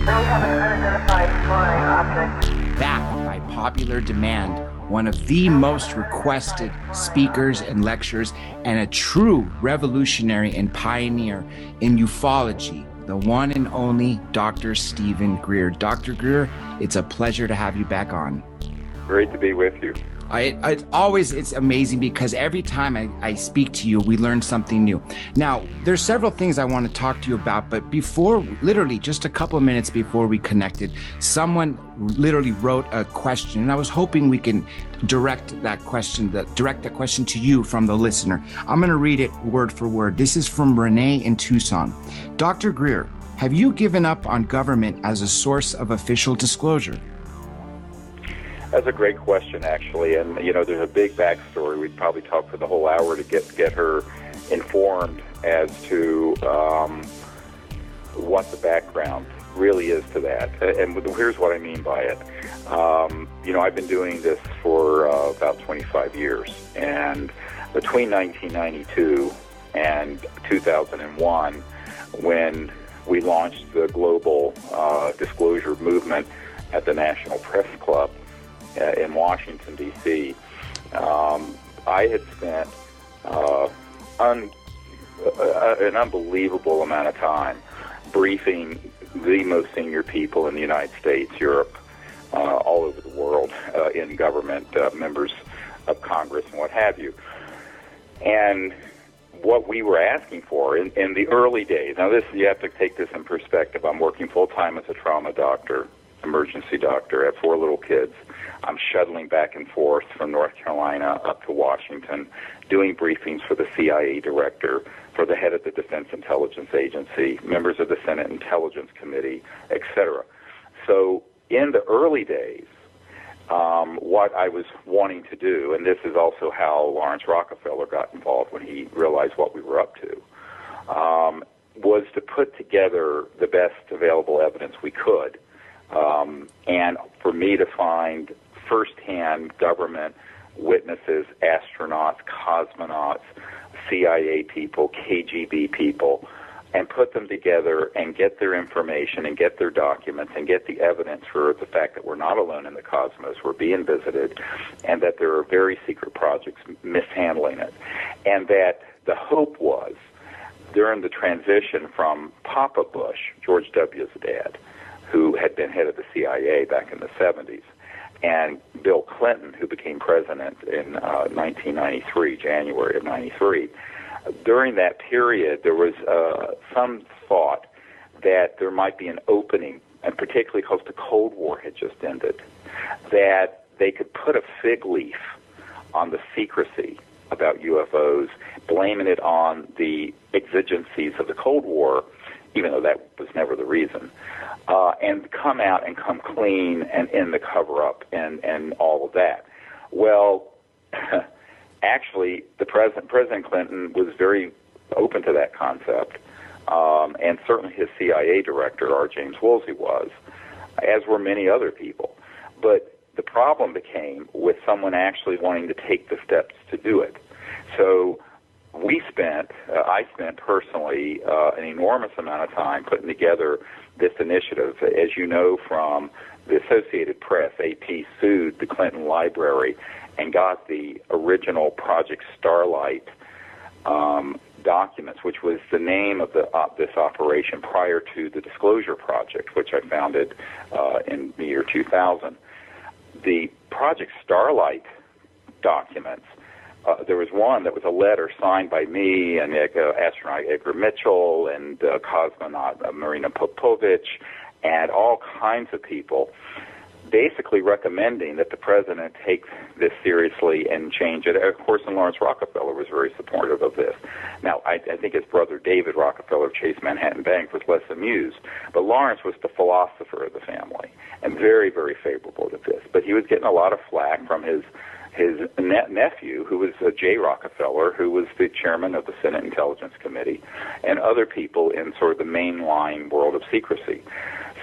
have an unidentified flying object. Back by popular demand, one of the most requested speakers and lecturers, and a true revolutionary and pioneer in ufology, the one and only Dr. Stephen Greer. Dr. Greer, it's a pleasure to have you back on. Great to be with you. It's amazing because every time I speak to you, we learn something new. Now, there's several things I want to talk to you about, but before, literally just a couple of minutes before we connected, someone literally wrote a question, and I was hoping we can direct that question to you from the listener. I'm going to read it word for word. This is from Renee in Tucson. Dr. Greer, have you given up on government as a source of official disclosure? That's a great question, actually, and there's a big backstory. We'd probably talk for the whole hour to get her informed as to what the background really is to that. And here's what I mean by it. I've been doing this for about 25 years, and between 1992 and 2001, when we launched the global disclosure movement at the National Press Club in Washington, D.C., I had spent an unbelievable amount of time briefing the most senior people in the United States, Europe, all over the world, in government, members of Congress, and what have you. And what we were asking for in the early days, now you have to take this in perspective. I'm working full-time as a trauma doctor, emergency doctor. I have 4 little kids. I'm shuttling back and forth from North Carolina up to Washington, doing briefings for the CIA director, for the head of the Defense Intelligence Agency, members of the Senate Intelligence Committee, etc. So in the early days, what I was wanting to do, and this is also how Lawrence Rockefeller got involved when he realized what we were up to, was to put together the best available evidence we could, and for me to find firsthand government witnesses, astronauts, cosmonauts, CIA people, KGB people, and put them together and get their information and get their documents and get the evidence for the fact that we're not alone in the cosmos, we're being visited, and that there are very secret projects mishandling it. And that the hope was, during the transition from Papa Bush, George W.'s dad, who had been head of the CIA back in the 70s, and Bill Clinton, who became president in 1993, January of 93, during that period, there was some thought that there might be an opening, and particularly because the Cold War had just ended, that they could put a fig leaf on the secrecy about UFOs, blaming it on the exigencies of the Cold War, even though that was never the reason, and come out and come clean and end the cover-up and all of that. Well, actually, President Clinton was very open to that concept, and certainly his CIA director, R. James Woolsey, was, as were many other people. But the problem became with someone actually wanting to take the steps to do it. So I spent personally an enormous amount of time putting together this initiative. As you know from the Associated Press, AP sued the Clinton Library and got the original Project Starlight documents, which was the name of this operation prior to the Disclosure Project, which I founded in the year 2000. The Project Starlight documents, there was one that was a letter signed by me and astronaut Edgar Mitchell and cosmonaut Marina Popovich and all kinds of people, basically recommending that the president take this seriously and change it. Of course, and Lawrence Rockefeller was very supportive of this. Now, I think his brother David Rockefeller of Chase Manhattan Bank was less amused, but Lawrence was the philosopher of the family and very, very favorable to this. But he was getting a lot of flack from his nephew, who was Jay Rockefeller, who was the chairman of the Senate Intelligence Committee, and other people in sort of the mainline world of secrecy.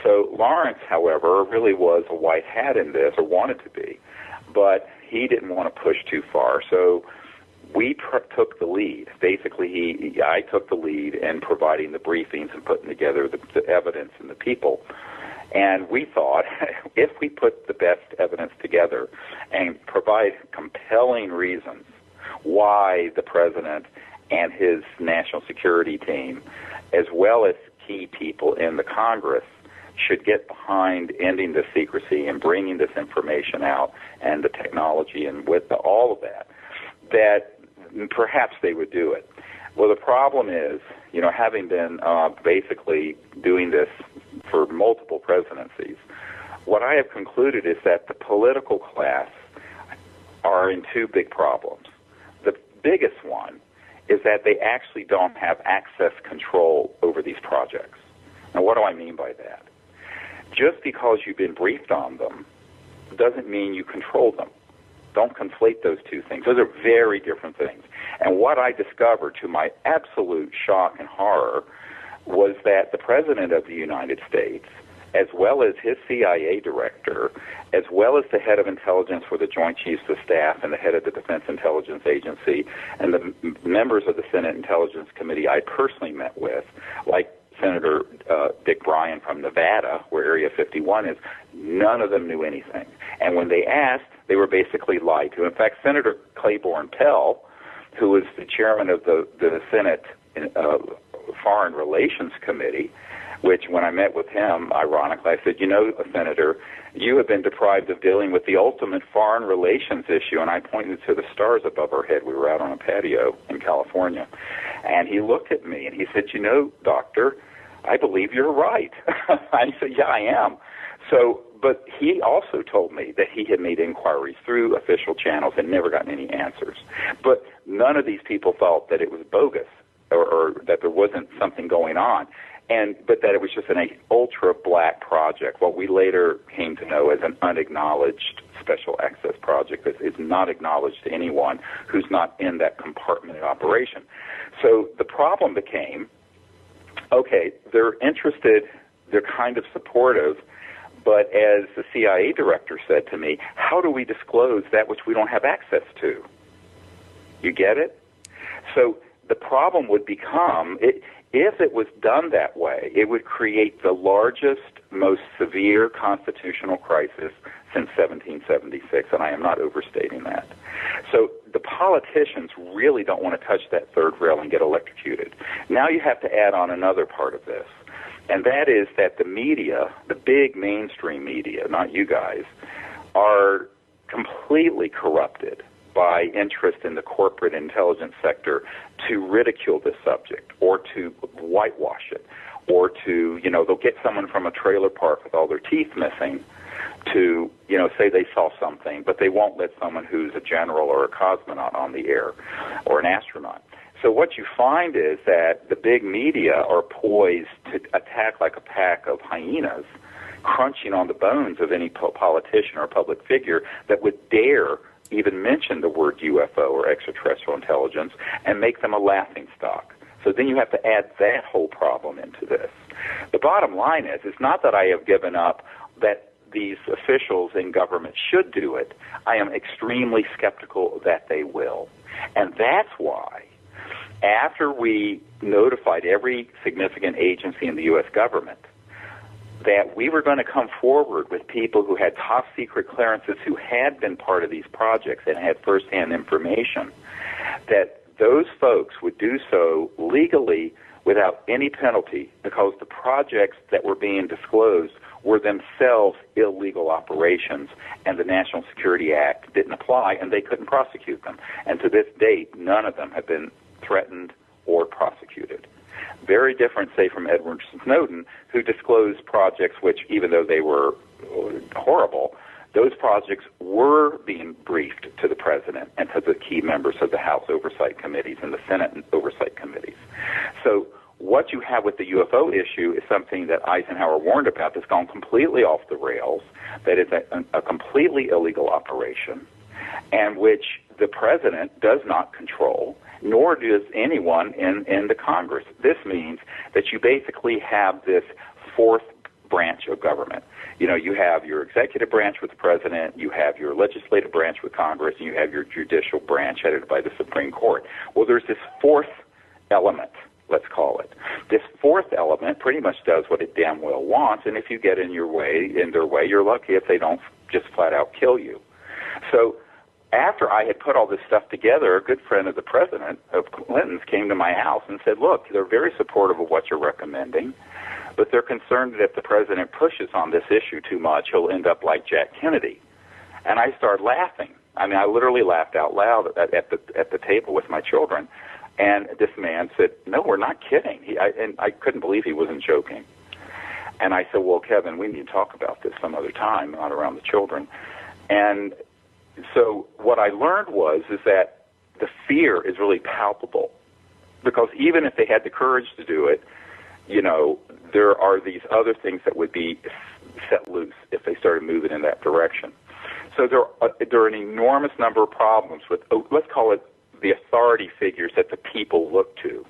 So Lawrence, however, really was a white hat in this, or wanted to be, but he didn't want to push too far. So we took the lead. Basically, I took the lead in providing the briefings and putting together the evidence and the people. And we thought if we put the best evidence together and provide compelling reasons why the president and his national security team, as well as key people in the Congress, should get behind ending the secrecy and bringing this information out and the technology and with all of that, that perhaps they would do it. Well, the problem is, having been basically doing this for multiple presidencies, what I have concluded is that the political class are in two big problems. The biggest one is that they actually don't have access control over these projects. Now, what do I mean by that? Just because you've been briefed on them doesn't mean you control them. Don't conflate those two things. Those are very different things. And what I discovered, to my absolute shock and horror, was that the President of the United States, as well as his CIA director, as well as the head of intelligence for the Joint Chiefs of Staff and the head of the Defense Intelligence Agency, and the members of the Senate Intelligence Committee I personally met with, like Senator Dick Bryan from Nevada, where Area 51 is, none of them knew anything. And when they asked, they were basically lied to. In fact, Senator Claiborne Pell, who was the chairman of the Senate Foreign Relations Committee, which when I met with him, ironically, I said, Senator, you have been deprived of dealing with the ultimate foreign relations issue, and I pointed to the stars above our head. We were out on a patio in California. And he looked at me and he said, Doctor, I believe you're right. I said, yeah, I am. But he also told me that he had made inquiries through official channels and never gotten any answers. But none of these people felt that it was bogus or that there wasn't something going on, but that it was just an ultra-black project, what we later came to know as an unacknowledged special access project that is not acknowledged to anyone who's not in that compartmented operation. So the problem became, okay, they're interested, they're kind of supportive, but as the CIA director said to me, how do we disclose that which we don't have access to? You get it? So the problem would become, if it was done that way, it would create the largest, most severe constitutional crisis since 1776, and I am not overstating that. So the politicians really don't want to touch that third rail and get electrocuted. Now you have to add on another part of this. And that is that the media, the big mainstream media, not you guys, are completely corrupted by interest in the corporate intelligence sector to ridicule this subject or to whitewash it or to, they'll get someone from a trailer park with all their teeth missing to, say they saw something, but they won't let someone who's a general or a cosmonaut on the air or an astronaut. So what you find is that the big media are poised to attack like a pack of hyenas, crunching on the bones of any politician or public figure that would dare even mention the word UFO or extraterrestrial intelligence and make them a laughingstock. So then you have to add that whole problem into this. The bottom line is, it's not that I have given up that these officials in government should do it. I am extremely skeptical that they will. And that's why, after we notified every significant agency in the U.S. government that we were going to come forward with people who had top secret clearances who had been part of these projects and had firsthand information, that those folks would do so legally without any penalty because the projects that were being disclosed were themselves illegal operations, and the National Security Act didn't apply, and they couldn't prosecute them. And to this date, none of them have been threatened or prosecuted. Very different, say, from Edward Snowden, who disclosed projects which, even though they were horrible, those projects were being briefed to the president and to the key members of the House oversight committees and the Senate oversight committees. So what you have with the UFO issue is something that Eisenhower warned about that's gone completely off the rails, that is a completely illegal operation, and which the president does not control, nor does anyone in the Congress. This means that you basically have this fourth branch of government. You have your executive branch with the president, you have your legislative branch with Congress, and you have your judicial branch headed by the Supreme Court. Well, there's this fourth element let's call it. This fourth element pretty much does what it damn well wants, and if you get in their way, you're lucky if they don't just flat out kill you. So after I had put all this stuff together, a good friend of the president of Clinton's came to my house and said, look, they're very supportive of what you're recommending, but they're concerned that if the president pushes on this issue too much, he'll end up like Jack Kennedy. And I started laughing. I mean, I literally laughed out loud at the table with my children. And this man said, no, we're not kidding. And I couldn't believe he wasn't joking. And I said, well, Kevin, we need to talk about this some other time, not around the children. And so what I learned is that the fear is really palpable, because even if they had the courage to do it, you know, there are these other things that would be set loose if they started moving in that direction. So there are an enormous number of problems with, let's call it, the authority figures that the people look to,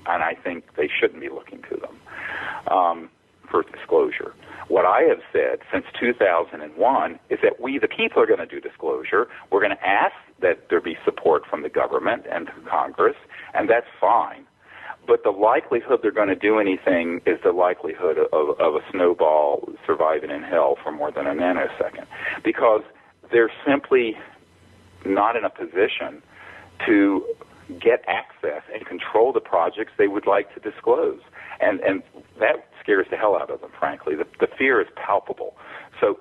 and I think they shouldn't be looking to them for disclosure. What I have said since 2001 is that we, the people, are going to do disclosure. We're going to ask that there be support from the government and Congress, and that's fine. But the likelihood they're going to do anything is the likelihood of a snowball surviving in hell for more than a nanosecond, because they're simply not in a position to get access and control the projects they would like to disclose. And that scares the hell out of them, frankly. The fear is palpable. So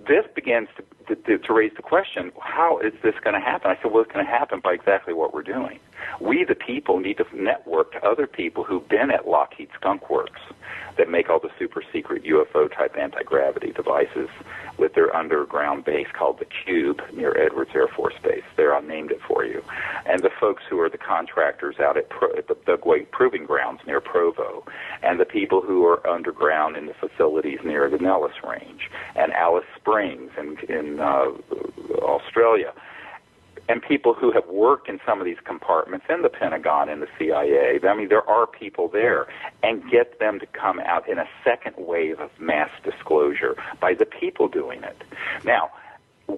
this begins to raise the question, how is this going to happen? I said, well, it's going to happen by exactly what we're doing. We, the people, need to network to other people who've been at Lockheed Skunk Works that make all the super-secret UFO-type anti-gravity devices with their underground base called the Cube near Edwards Air Force Base. There, I named it for you. And the folks who are the contractors out at the Great Proving Grounds near Provo, and the people who are underground in the facilities near the Nellis Range, and Alice Springs in Australia, and people who have worked in some of these compartments in the Pentagon and the CIA. I mean, there are people there, and get them to come out in a second wave of mass disclosure by the people doing it. Now,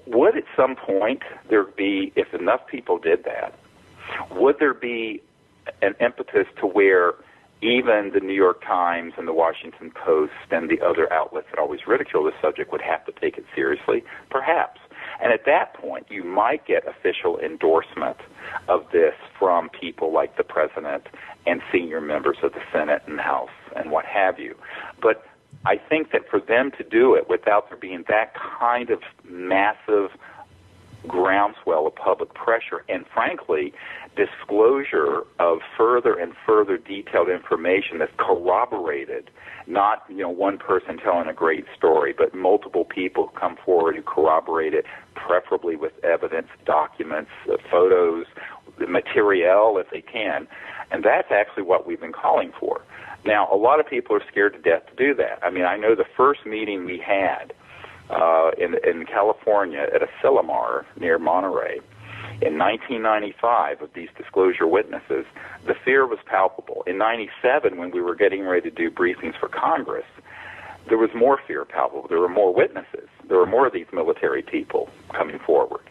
would at some point there be, if enough people did that, would there be an impetus to where even the New York Times and the Washington Post and the other outlets that always ridicule this subject would have to take it seriously? Perhaps. And at that point, you might get official endorsement of this from people like the President and senior members of the Senate and House and what have you. But I think that for them to do it without there being that kind of massive groundswell of public pressure and, frankly, disclosure of further and further detailed information that's corroborated, not, you know, one person telling a great story, but multiple people come forward who corroborate it, preferably with evidence, documents, photos, material if they can. And that's actually what we've been calling for. Now, a lot of people are scared to death to do that. I mean, I know the first meeting we had in California at Asilomar near Monterey in 1995 of these disclosure witnesses, the fear was palpable. In 97, when we were getting ready to do briefings for Congress, there was more fear palpable. There were more witnesses. There were more of these military people coming forward.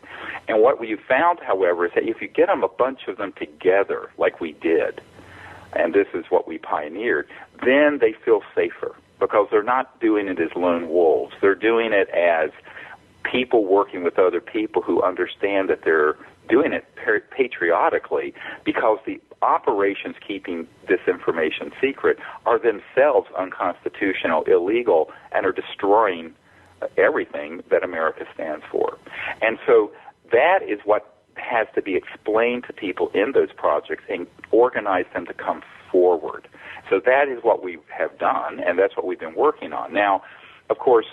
And what we found, however, is that if you get them, a bunch of them together like we did, and this is what we pioneered, then they feel safer, because they're not doing it as lone wolves. They're doing it as people working with other people who understand that they're doing it patriotically, because the operations keeping this information secret are themselves unconstitutional, illegal, and are destroying everything that America stands for. And so that is what has to be explained to people in those projects and organize them to come forward. So that is what we have done, and that's what we've been working on. Now, of course,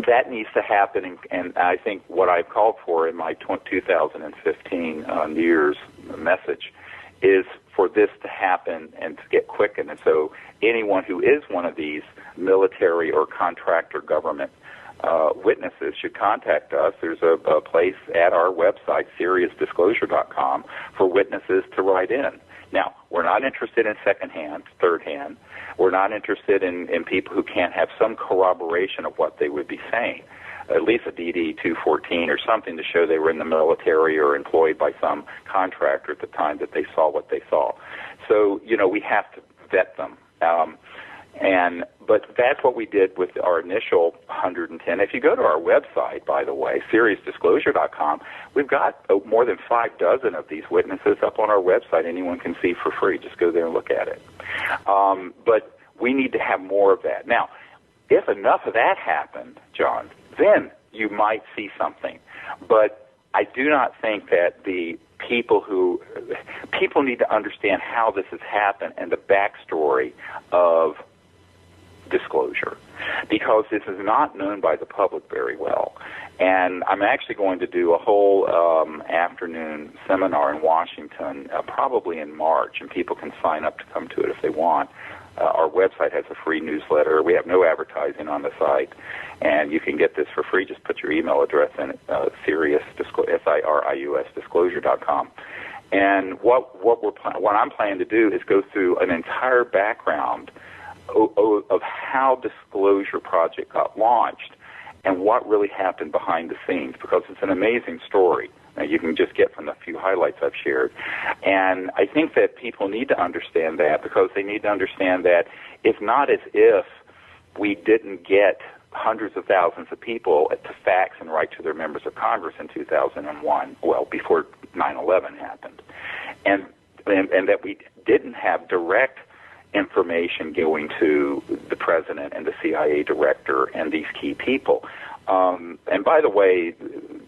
that needs to happen, and I think what I've called for in my 2015 New Year's message is for this to happen and to get quickened. And so anyone who is one of these military or contractor government witnesses should contact us. There's a place at our website, SeriousDisclosure.com, for witnesses to write in. Now, we're not interested in secondhand, thirdhand. We're not interested in people who can't have some corroboration of what they would be saying. at least a DD-214 or something to show they were in the military or employed by some contractor at the time that they saw what they saw. So, we have to vet them. But that's what we did with our initial 110. If you go to our website, by the way, SeriousDisclosure.com, we've got more than 6 of these witnesses up on our website. Anyone can see for free. Just go there and look at it. But we need to have more of that. Now, if enough of that happened, John, then you might see something. But I do not think that the people need to understand how this has happened and the backstory of disclosure, because this is not known by the public very well. And I'm actually going to do a whole afternoon seminar in Washington, probably in March, and people can sign up to come to it if they want. Our website has a free newsletter. We have no advertising on the site, and you can get this for free. Just put your email address in, SIRIUS disclosure.com. And what I'm planning to do is go through an entire background of how Disclosure Project got launched and what really happened behind the scenes, because it's an amazing story. Now, you can just get from the few highlights I've shared. And I think that people need to understand that, because they need to understand that it's not as if we didn't get hundreds of thousands of people to fax and write to their members of Congress in 2001, well, before 9/11 happened, and that we didn't have direct information going to the president and the CIA director and these key people. And by the way,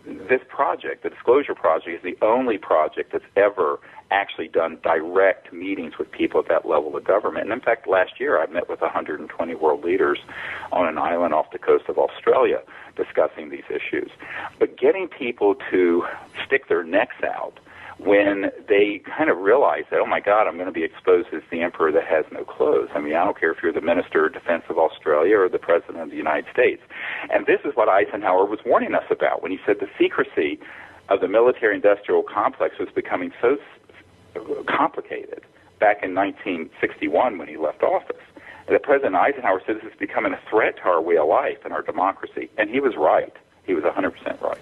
this project, the Disclosure Project, is the only project that's ever actually done direct meetings with people at that level of government. And in fact, last year I met with 120 world leaders on an island off the coast of Australia discussing these issues. But getting people to stick their necks out when they kind of realize that, oh my God, I'm going to be exposed as the emperor that has no clothes. I mean, I don't care if you're the Minister of Defense of Australia or the President of the United States. And this is what Eisenhower was warning us about when he said the secrecy of the military-industrial complex was becoming so complicated back in 1961 when he left office. That President Eisenhower said this is becoming a threat to our way of life and our democracy. And he was right. He was 100% right.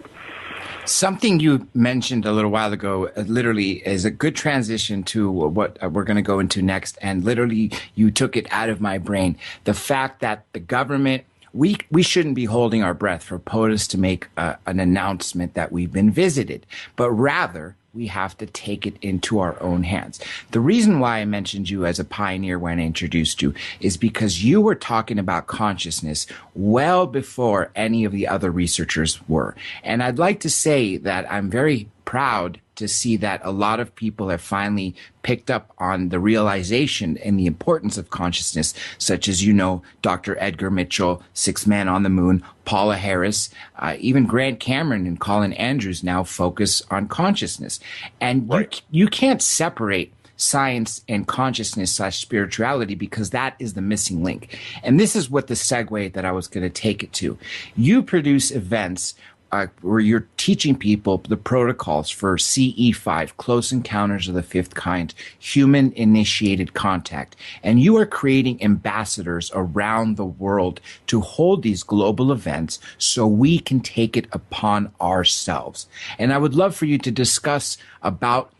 Something you mentioned a little while ago literally is a good transition to what we're going to go into next. And literally, you took it out of my brain. The fact that the government, we shouldn't be holding our breath for POTUS to make an announcement that we've been visited, but rather we have to take it into our own hands. The reason why I mentioned you as a pioneer when I introduced you is because you were talking about consciousness well before any of the other researchers were. And I'd like to say that I'm very proud to see that a lot of people have finally picked up on the realization and the importance of consciousness, such as, Dr. Edgar Mitchell, Sixth Man on the Moon, Paula Harris, even Grant Cameron and Colin Andrews now focus on consciousness. And right. you can't separate science and consciousness / spirituality, because that is the missing link. And this is what the segue that I was going to take it to. You produce events where you're teaching people the protocols for CE5, Close Encounters of the Fifth Kind, human-initiated contact. And you are creating ambassadors around the world to hold these global events so we can take it upon ourselves. And I would love for you to discuss about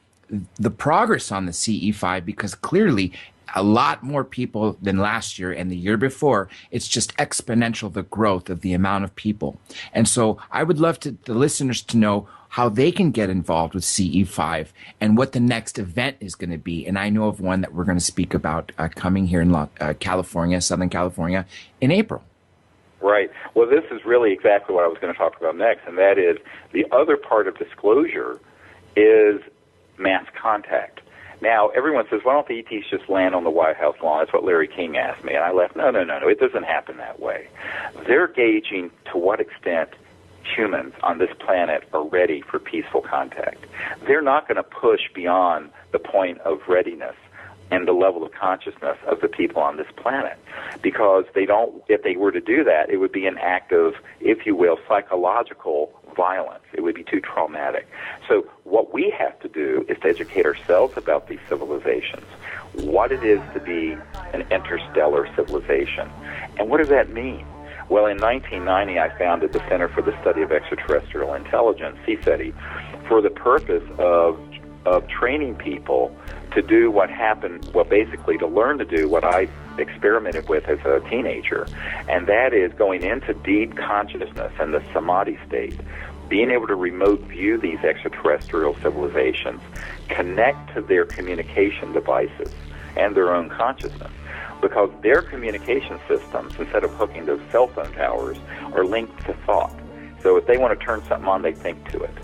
the progress on the CE5, because clearly a lot more people than last year and the year before. It's just exponential, the growth of the amount of people. And so I would love the listeners to know how they can get involved with CE5 and what the next event is going to be. And I know of one that we're going to speak about coming here in California, Southern California, in April. Right. Well, this is really exactly what I was going to talk about next, and that is the other part of disclosure is mass contact. Now, everyone says, why don't the ETs just land on the White House lawn? That's what Larry King asked me. And I left, no, it doesn't happen that way. They're gauging to what extent humans on this planet are ready for peaceful contact. They're not going to push beyond the point of readiness and the level of consciousness of the people on this planet, because if they were to do that, it would be an act of, if you will, psychological violence. It would be too traumatic. So what we have to do is to educate ourselves about these civilizations, what it is to be an interstellar civilization. And what does that mean? Well, in 1990, I founded the Center for the Study of Extraterrestrial Intelligence, CSETI, for the purpose of training people to do what happened, well, basically to learn to do what I experimented with as a teenager, and that is going into deep consciousness and the samadhi state, being able to remote view these extraterrestrial civilizations, connect to their communication devices and their own consciousness, because their communication systems, instead of hooking to cell phone towers, are linked to thought. So if they want to turn something on, they think to it.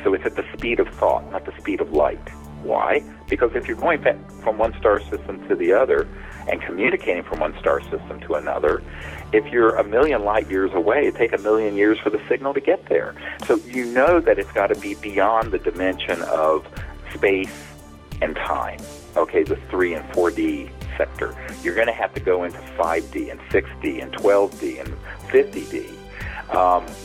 So it's at the speed of thought, not the speed of light. Why? Because if you're going from one star system to the other and communicating from one star system to another, if you're a million light years away, it takes a million years for the signal to get there. So you know that it's got to be beyond the dimension of space and time, okay, the 3 and 4D sector. You're going to have to go into 5D and 6D and 12D and 50D.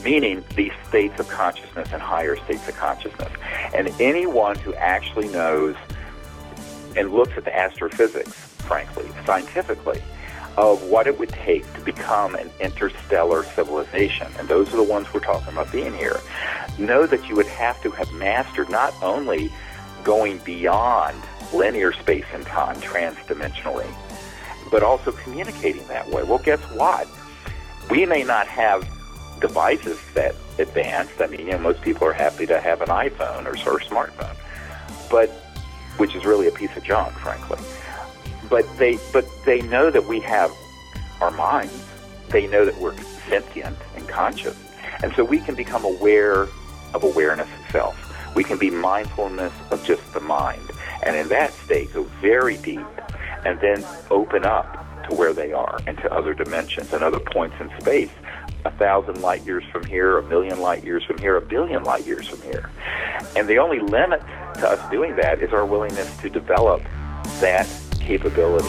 Meaning these states of consciousness and higher states of consciousness. And anyone who actually knows and looks at the astrophysics, frankly, scientifically, of what it would take to become an interstellar civilization, and those are the ones we're talking about being here, know that you would have to have mastered not only going beyond linear space and time transdimensionally, but also communicating that way. Well, guess what? We may not have devices that advanced. I mean, most people are happy to have an iPhone or smartphone, but which is really a piece of junk, frankly. But they know that we have our minds. They know that we're sentient and conscious, and so we can become aware of awareness itself. We can be mindfulness of just the mind, and in that state go very deep, and then open up to where they are and to other dimensions and other points in space. 1,000 light years from here, 1,000,000 light years from here, 1,000,000,000 light years from here. And the only limit to us doing that is our willingness to develop that capability.